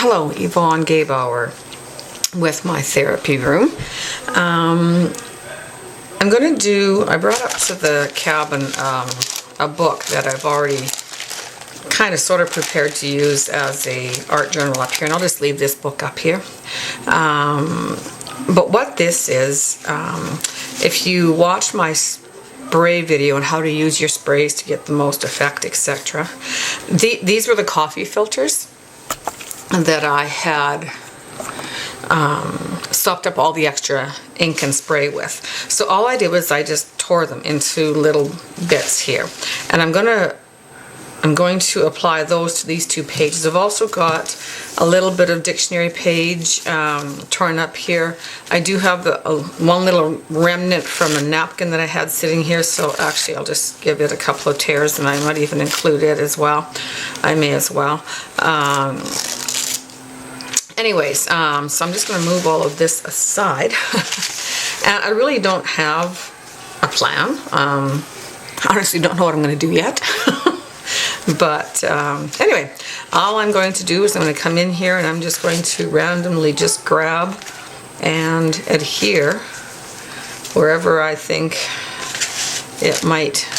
Hello, Yvonne Gaybauer with my therapy room. I'm going to do, I brought up to the cabin a book that I've already kind of sort of prepared to use as a art journal up here, and I'll just leave this book up here. But what this is, if you watch my spray video on how to use your sprays to get the most effect, etc. These were the coffee filters that I had sopped up all the extra ink and spray with. So all I did was I just tore them into little bits here, and I'm going to apply those to these two pages. I've also got a little bit of dictionary page torn up here. I do have one little remnant from a napkin that I had sitting here, so actually I'll just give it a couple of tears, and I might even include it as well. I may as well. Anyways, so I'm just going to move all of this aside. And I really don't have a plan. Honestly, don't know what I'm going to do yet. But anyway, all I'm going to do is I'm going to come in here and I'm just going to randomly just grab and adhere wherever I think it might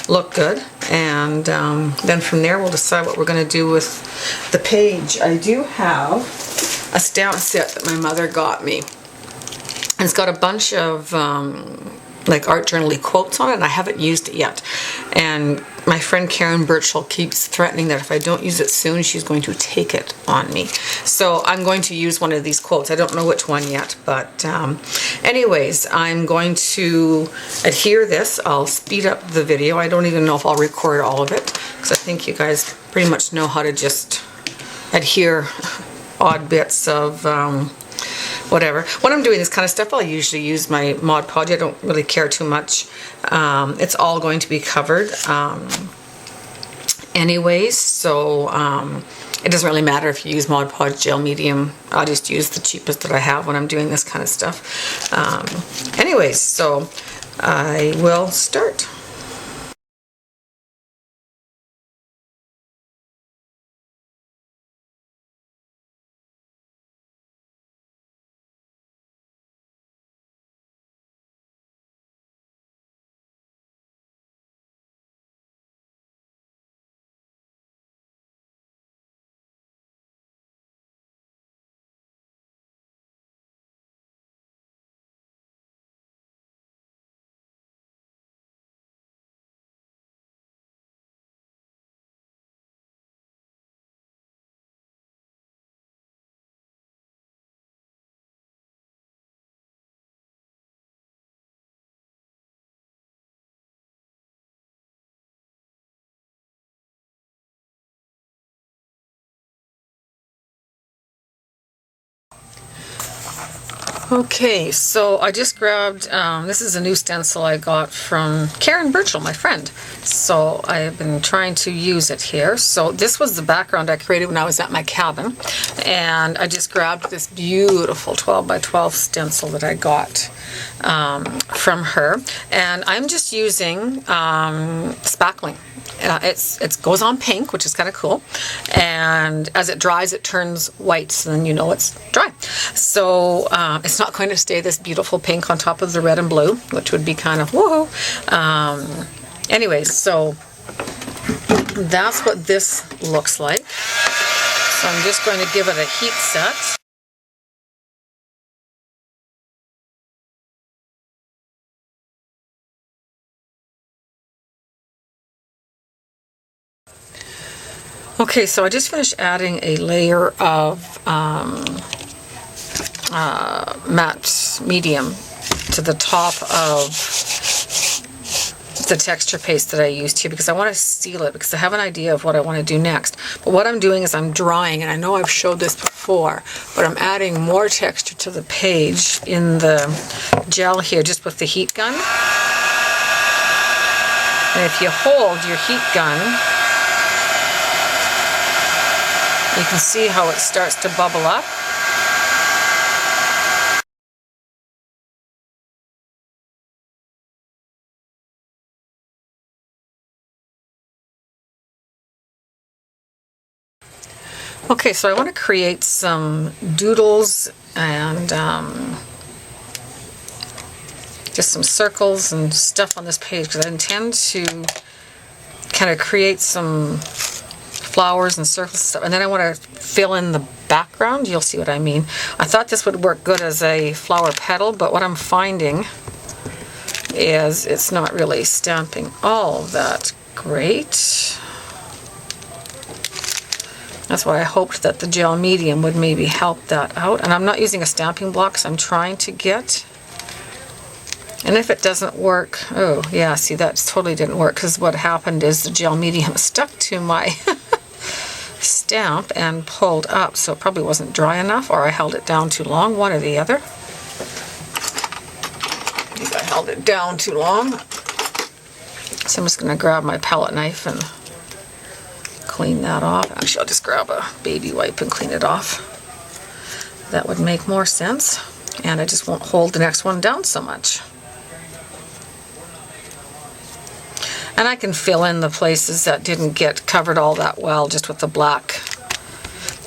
look good, and then from there we'll decide what we're going to do with the page. I do have a stamp set that my mother got me, and it's got a bunch of like art journaly quotes on it, and I haven't used it yet. And my friend Karen Birchall keeps threatening that if I don't use it soon, she's going to take it on me. So I'm going to use one of these quotes. I don't know which one yet, but anyways, I'm going to adhere this. I'll speed up the video. I don't even know if I'll record all of it, because I think you guys pretty much know how to just adhere odd bits of whatever. When I'm doing this kind of stuff, I'll usually use my Mod Podge. I don't really care too much. It's all going to be covered anyways, so it doesn't really matter if you use Mod Podge Gel Medium. I'll just use the cheapest that I have when I'm doing this kind of stuff. Anyways, so I will start. Okay, so I just grabbed, this is a new stencil I got from Karen Birchall, my friend. So I have been trying to use it here. So this was the background I created when I was at my cabin. And I just grabbed this beautiful 12 by 12 stencil that I got from her. And I'm just using spackling. It goes on pink, which is kind of cool, and as it dries it turns white, so then you know it's dry. So it's not going to stay this beautiful pink on top of the red and blue, which would be kind of woohoo. Anyways, so that's what this looks like. So I'm just going to give it a heat set. Okay, so I just finished adding a layer of matte medium to the top of the texture paste that I used here, because I want to seal it, because I have an idea of what I want to do next. But what I'm doing is I'm drying, and I know I've showed this before, but I'm adding more texture to the page in the gel here, just with the heat gun. And if you hold your heat gun, you can see how it starts to bubble up. Okay, so I want to create some doodles and just some circles and stuff on this page because I intend to kind of create some flowers and circles and stuff, and then I want to fill in the background. You'll see what I mean. I thought this would work good as a flower petal, but what I'm finding is it's not really stamping all that great. That's why I hoped that the gel medium would maybe help that out. And I'm not using a stamping block, so I'm trying to get. And if it doesn't work, oh yeah, see that totally didn't work because what happened is the gel medium stuck to my stamp and pulled up, so it probably wasn't dry enough, or I held it down too long, one or the other. I think I held it down too long. So I'm just going to grab my palette knife and clean that off. Actually, I'll just grab a baby wipe and clean it off. That would make more sense, and I just won't hold the next one down so much. And I can fill in the places that didn't get covered all that well just with the black.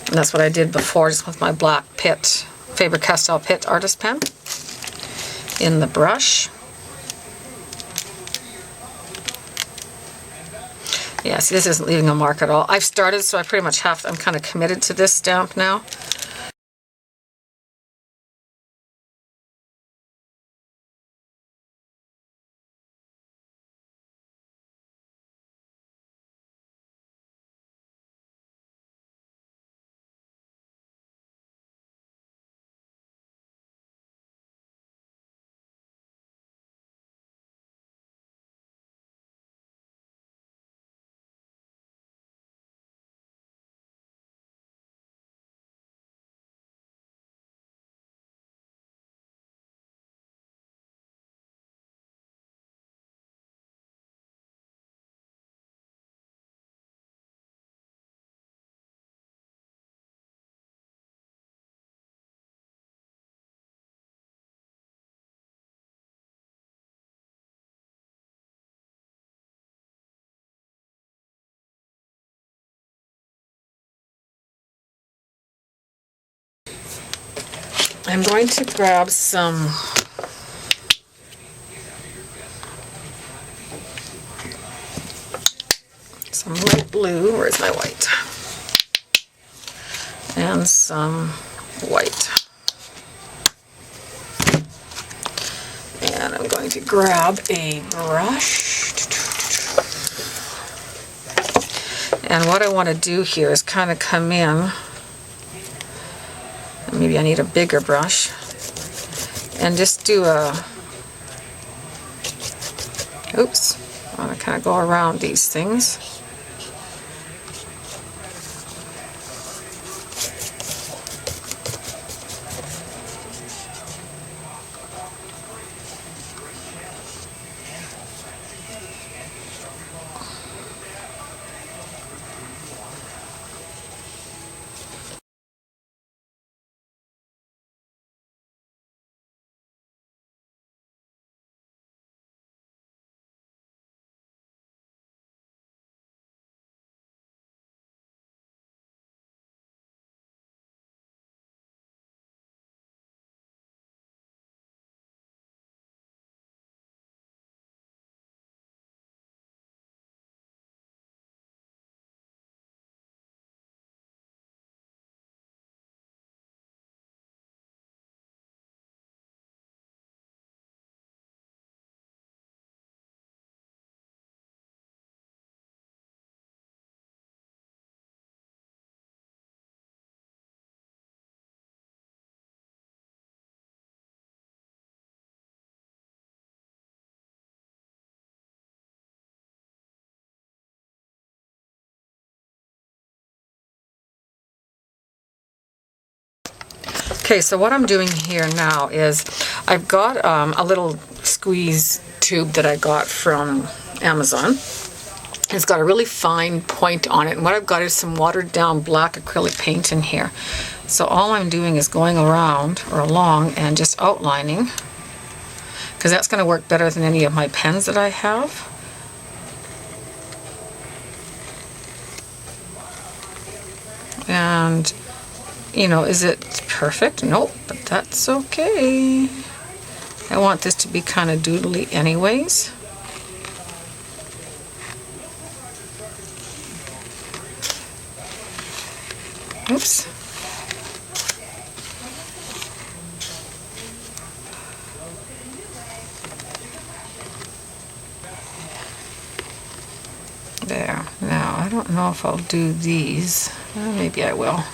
And that's what I did before, just with my black Pitt, Faber-Castell Pitt artist pen in the brush. Yeah, see, this isn't leaving a mark at all. I've started, so I pretty much have to, I'm kind of committed to this stamp now. I'm going to grab some light blue, where's my white? And some white. And I'm going to grab a brush. And what I want to do here is kind of come in. Maybe I need a bigger brush. And just do a, oops, I want to kind of go around these things. Okay, so what I'm doing here now is I've got a little squeeze tube that I got from Amazon. It's got a really fine point on it, and what I've got is some watered down black acrylic paint in here. So all I'm doing is going around or along and just outlining, because that's going to work better than any of my pens that I have. And, you know, is it perfect? Nope, but that's okay. I want this to be kind of doodly anyways. Oops. There. Now, I don't know if I'll do these. Maybe I will.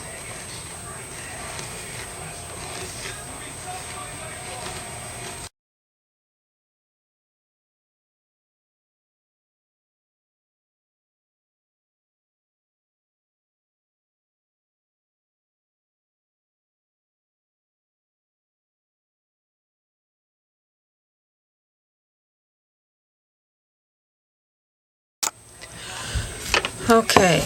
Okay,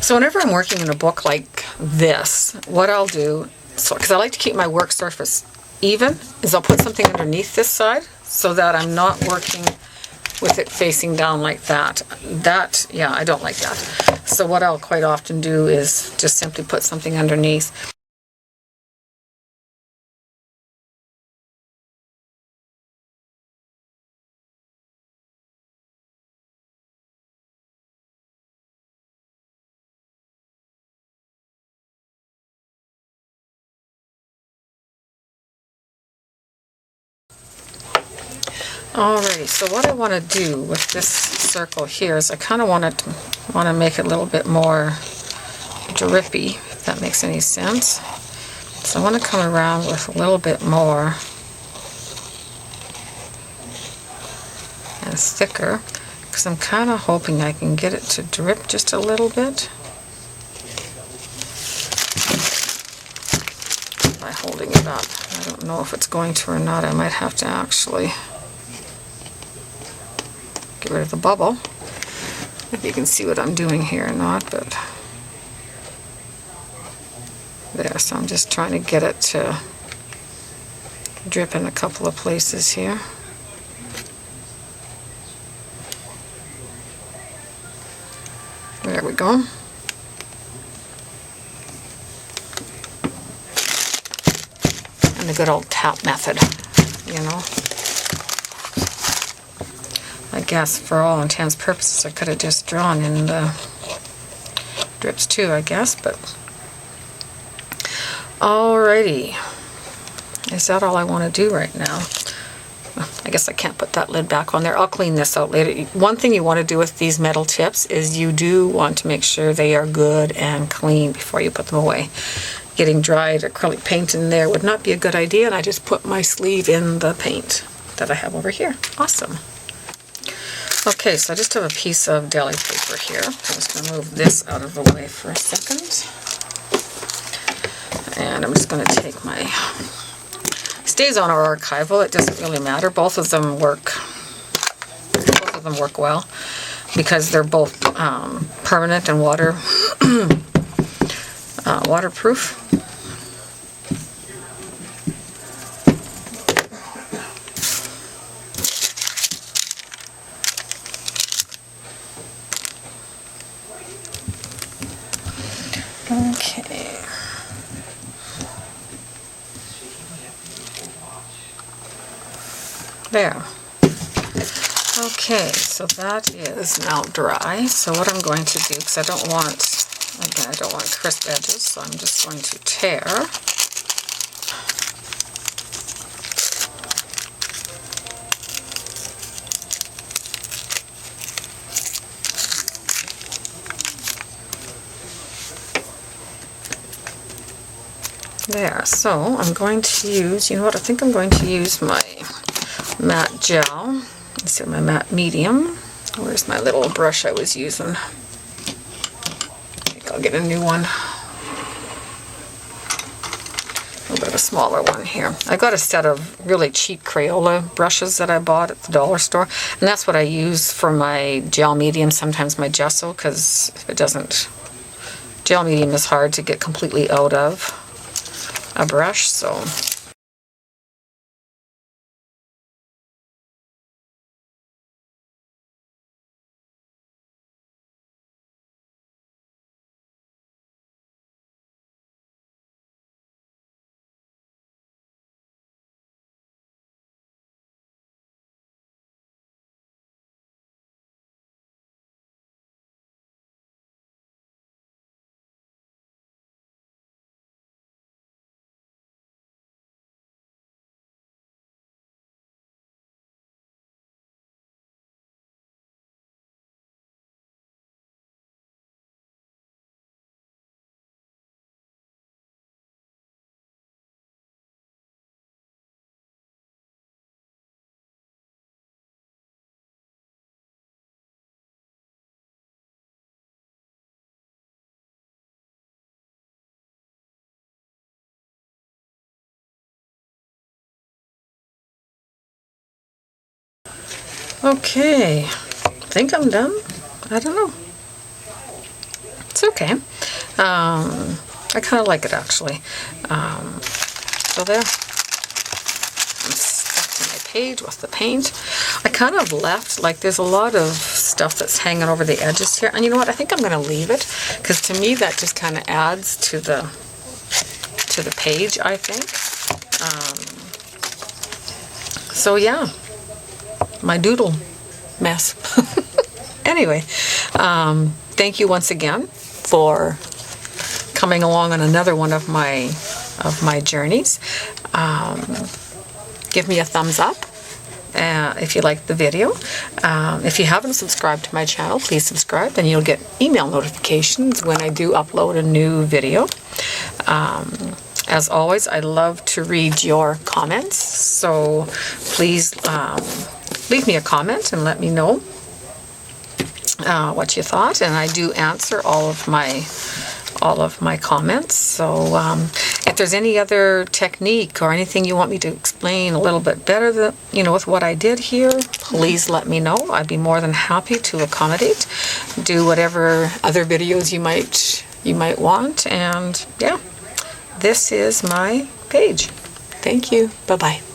so whenever I'm working in a book like this, what I'll do, because I like to keep my work surface even, is I'll put something underneath this side so that I'm not working with it facing down like that. Yeah, I don't like that. So what I'll quite often do is just simply put something underneath. Alrighty, so what I want to do with this circle here is I kind of want to make it a little bit more drippy, if that makes any sense. So I want to come around with a little bit more and thicker, because I'm kind of hoping I can get it to drip just a little bit by holding it up. I don't know if it's going to or not. I might have to actually get rid of the bubble, if you can see what I'm doing here or not, but there. So I'm just trying to get it to drip in a couple of places here. There we go. And the good old tap method, you know. I guess for all intents and purposes I could have just drawn in the drips too, I guess, but alrighty. Is that all I want to do right now? I guess I can't put that lid back on there. I'll clean this out later. One thing you want to do with these metal tips is you do want to make sure they are good and clean before you put them away. Getting dried acrylic paint in there would not be a good idea, and I just put my sleeve in the paint that I have over here. Awesome. Okay, so I just have a piece of deli paper here. I'm just going to move this out of the way for a second. And I'm just going to take my StazOn or archival. It doesn't really matter. Both of them work well because they're both permanent and waterproof. Okay. There. Okay, so that is now dry. So what I'm going to do, because I don't want crisp edges, so I'm just going to tear. There, so I'm going to use, you know what, I think I'm going to use my matte gel. Let's see, my matte medium. Where's my little brush I was using? I think I'll get a new one. A little bit of a smaller one here. I got a set of really cheap Crayola brushes that I bought at the dollar store, and that's what I use for my gel medium, sometimes my gesso, because if it doesn't, gel medium is hard to get completely out of a brush, so Okay, I think I'm done. I don't know. It's okay. I kind of like it actually. So there. I'm stuck to my page with the paint. I kind of left, like there's a lot of stuff that's hanging over the edges here. And you know what? I think I'm going to leave it because to me that just kind of adds to the page, I think. So yeah, my doodle mess. Anyway, thank you once again for coming along on another one of my journeys. Give me a thumbs up if you liked the video. If you haven't subscribed to my channel, please subscribe and you'll get email notifications when I do upload a new video. As always, I love to read your comments, so please leave me a comment and let me know what you thought, and I do answer all of my comments. So if there's any other technique or anything you want me to explain a little bit better than, with what I did here, please let me know. I'd be more than happy to accommodate, do whatever other videos you might want. And yeah, this is my page. Thank you. Bye-bye.